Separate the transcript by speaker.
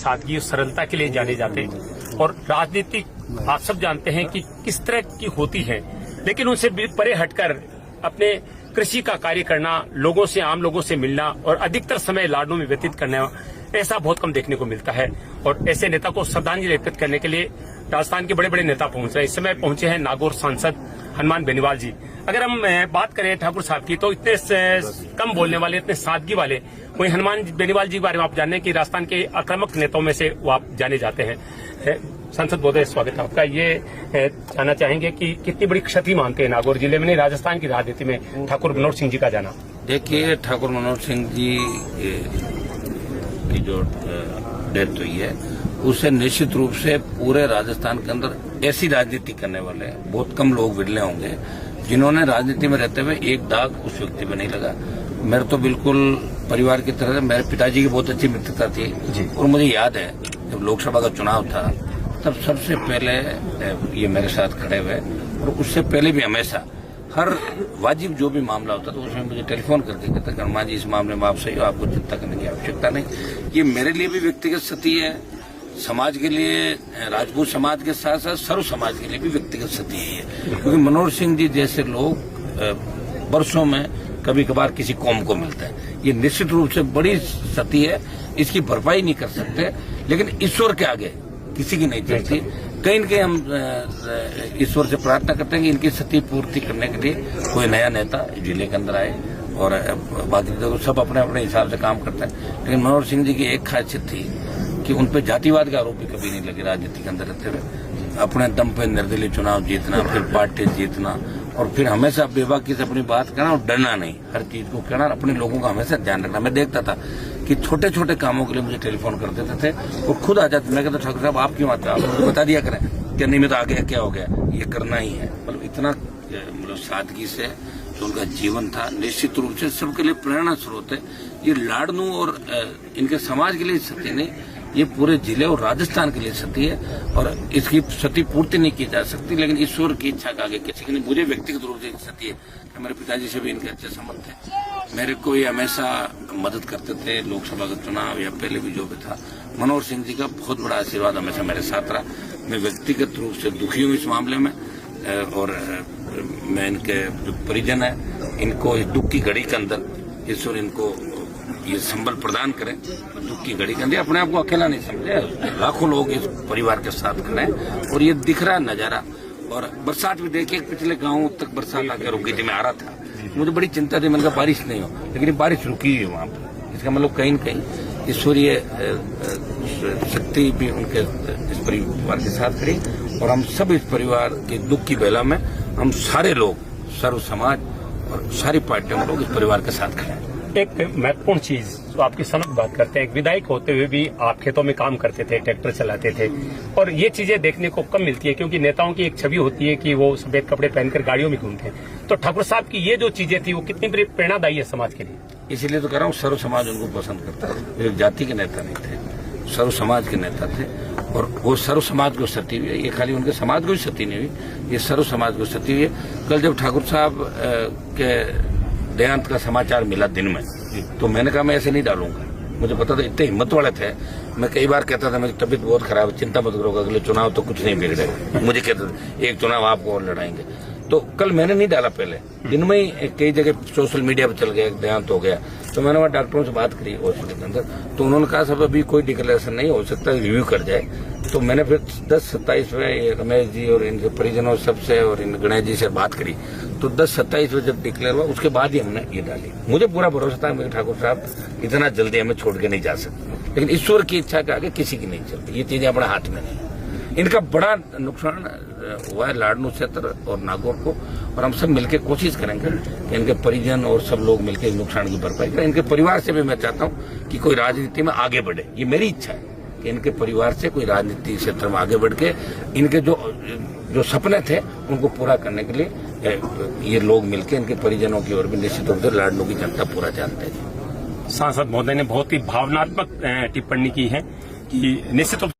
Speaker 1: सादगी और सरलता के लिए जाने जाते हैं और राजनीति आप सब जानते हैं कि किस तरह की होती है, लेकिन उनसे परे हटकर अपने कृषि का कार्य करना, लोगों से, आम लोगों से मिलना और अधिकतर समय लाडनों में व्यतीत करना, ऐसा बहुत कम देखने को मिलता है। और ऐसे नेता को श्रद्धांजलि अर्पित करने के लिए राजस्थान के बड़े बड़े नेता पहुंच रहे हैं। इस समय पहुंचे हैं नागौर सांसद हनुमान बेनीवाल जी। अगर हम बात करें ठाकुर साहब की, तो इतने कम बोलने वाले, इतने सादगी वाले, वही हनुमान बेनीवाल जी के बारे में आप जानने की राजस्थान के आक्रामक नेताओं में से वो आप जाने जाते हैं। सांसद महोदय, स्वागत है आपका। ये जानना चाहेंगे कि कितनी बड़ी क्षति मानते हैं नागौर जिले में, नहीं राजस्थान की राजनीति में ठाकुर मनोहर सिंह जी का जाना?
Speaker 2: देखिए, ठाकुर मनोहर सिंह जी की जो डेथ हुई है, उससे निश्चित रूप से पूरे राजस्थान के अंदर ऐसी राजनीति करने वाले बहुत कम लोग विरले होंगे जिन्होंने राजनीति में रहते हुए एक दाग उस व्यक्ति में नहीं लगा। मेरे तो बिल्कुल परिवार की तरह, मेरे पिताजी की बहुत अच्छी मित्रता थी और मुझे याद है जब लोकसभा का चुनाव था तब सबसे पहले ये मेरे साथ खड़े हुए, और उससे पहले भी हमेशा हर वाजिब जो भी मामला होता तो उसमें मुझे टेलीफोन करके कहते कि हनुमान जी, इस मामले में आप सही हो, आपको चिंता करने की आवश्यकता नहीं। ये मेरे लिए भी व्यक्तिगत क्षति है, समाज के लिए, राजपूत समाज के साथ साथ सर्व समाज के लिए भी व्यक्तिगत क्षति है, क्योंकि मनोहर सिंह जी जैसे लोग वर्षों में कभी कभार किसी कौम को मिलते हैं। ये निश्चित रूप से बड़ी क्षति है, इसकी भरपाई नहीं कर सकते, लेकिन ईश्वर के आगे किसी की नहीं चलती। कहीं न कहीं हम ईश्वर से प्रार्थना करते हैं कि इनकी क्षति पूर्ति करने के लिए कोई नया नेता जिले के अंदर आए, और बाकी तो सब अपने अपने हिसाब से काम करते हैं। लेकिन मनोहर सिंह जी की एक खासियत थी कि उन पर जातिवाद का आरोप भी कभी नहीं लगे राजनीति के अंदर रहते हुए। अपने दम पे निर्दलीय चुनाव जीतना, फिर पार्टी जीतना, और फिर हमेशा बेबाकी से अपनी बात करना और डरना नहीं, हर चीज को कहना, अपने लोगों का हमेशा ध्यान रखना। मैं देखता था कि छोटे छोटे कामों के लिए मुझे टेलीफोन कर देते थे और खुद आ जाते। मैं कहता, ठाकुर साहब आप क्यों आते, आप मुझे बता दिया करें कि नहीं, मैं तो आ गया, क्या हो गया, ये करना ही है। मतलब इतना सादगी से जो उनका जीवन था, निश्चित रूप से सबके लिए प्रेरणा स्रोत है। ये लाडनू और इनके समाज के लिए क्षति नहीं, ये पूरे जिले और राजस्थान के लिए क्षति है, और इसकी क्षति पूर्ति नहीं की जा सकती। लेकिन ईश्वर की इच्छा का आगे किसी की नहीं। मुझे व्यक्तिगत रूप से क्षति है, मेरे पिताजी से भी इनके अच्छे संबंध थे, मेरे को ये हमेशा मदद करते थे, लोकसभा का चुनाव या पहले भी जो भी था। मनोहर सिंह जी का बहुत बड़ा आशीर्वाद हमेशा मेरे साथ रहा। मैं व्यक्तिगत रूप से दुखी हूँ इस मामले में, और मैं इनके जो परिजन है, इनको इस दुख की घड़ी के अंदर ईश्वर इनको ये संबल प्रदान करें। दुख की घड़ी के अंदर अपने आप को अकेला नहीं समझे, लाखों लोग इस परिवार के साथ खड़े हैं, और ये दिख रहा नजारा। और बरसात भी देखिए, पिछले गांव तक बरसात आकर रुकी थी, मैं आ रहा था, मुझे बड़ी चिंता थी, मैंने कहा बारिश नहीं हो, लेकिन बारिश रुकी है वहां पर। इसका मतलब कहीं न कहीं ईश्वरीय शक्ति भी उनके इस परिवार के साथ खड़ी, और हम सब इस परिवार के दुख की बेला में हम सारे लोग, सर्व समाज और सारी पार्टियों लोग इस परिवार के साथ खड़े हैं।
Speaker 1: एक महत्वपूर्ण चीज तो आपकी समझ बात करते हैं, एक विधायक होते हुए भी आप खेतों में काम करते थे, ट्रैक्टर चलाते थे, और ये चीजें देखने को कम मिलती है, क्योंकि नेताओं की एक छवि होती है कि वो सफेद कपड़े पहनकर गाड़ियों में घूमते हैं। तो ठाकुर साहब की ये जो चीजें थी वो कितनी बड़ी प्रेरणादायी है समाज के लिए।
Speaker 2: इसीलिए तो कह रहा हूँ, सर्व समाज उनको पसंद करता है। एक जाति के नेता नहीं थे, सर्व समाज के नेता थे, और वो सर्व समाज को क्षति हुई है। ये खाली उनके समाज को ही क्षति नहीं हुई, ये सर्व समाज को क्षति हुई है। कल जब ठाकुर साहब के देहांत का समाचार मिला दिन में, तो मैंने कहा मैं ऐसे नहीं डालूंगा। मुझे पता था, इतने हिम्मत वाले थे। मैं कई बार कहता था मेरी तबीयत बहुत खराब है, चिंता मत करो, अगले चुनाव तो कुछ नहीं बिगड़ेगा। मुझे कहते थे एक चुनाव आपको और लड़ाएंगे। तो कल मैंने नहीं डाला, पहले दिन में ही कई जगह सोशल मीडिया पर चल गया, देहांत हो गया। तो मैंने वहाँ डॉक्टरों से बात करी हॉस्पिटल के अंदर, तो उन्होंने कहा सब अभी कोई डिक्लेरेशन नहीं हो सकता, रिव्यू कर जाए। तो मैंने फिर 10-27 में रमेश जी और इनके परिजनों सबसे और इन गणेश जी से बात करी, तो 10-27 में जब डिक्लेयर हुआ उसके बाद ही हमने ये डाली। मुझे पूरा भरोसा था मेरे ठाकुर साहब इतना जल्दी हमें छोड़ के नहीं जा सकते, लेकिन ईश्वर की इच्छा के आगे किसी की नहीं चलती। ये चीजें अपने हाथ में नहीं है। इनका बड़ा नुकसान हुआ है लाडनू क्षेत्र और नागौर को, और हम सब मिलकर कोशिश करेंगे कि इनके परिजन और सब लोग मिलकर इस नुकसान की भरपाई करें। इनके परिवार से भी मैं चाहता हूँ कि कोई राजनीति में आगे बढ़े, ये मेरी इच्छा है कि इनके परिवार से कोई राजनीति क्षेत्र में आगे बढ़ के इनके जो सपने थे उनको पूरा करने के लिए ये लोग मिलकर इनके परिजनों की ओर भी निश्चित रूप से लाडनू की जनता पूरा जानते हैं।
Speaker 1: सांसद महोदय ने बहुत ही भावनात्मक टिप्पणी की है कि निश्चित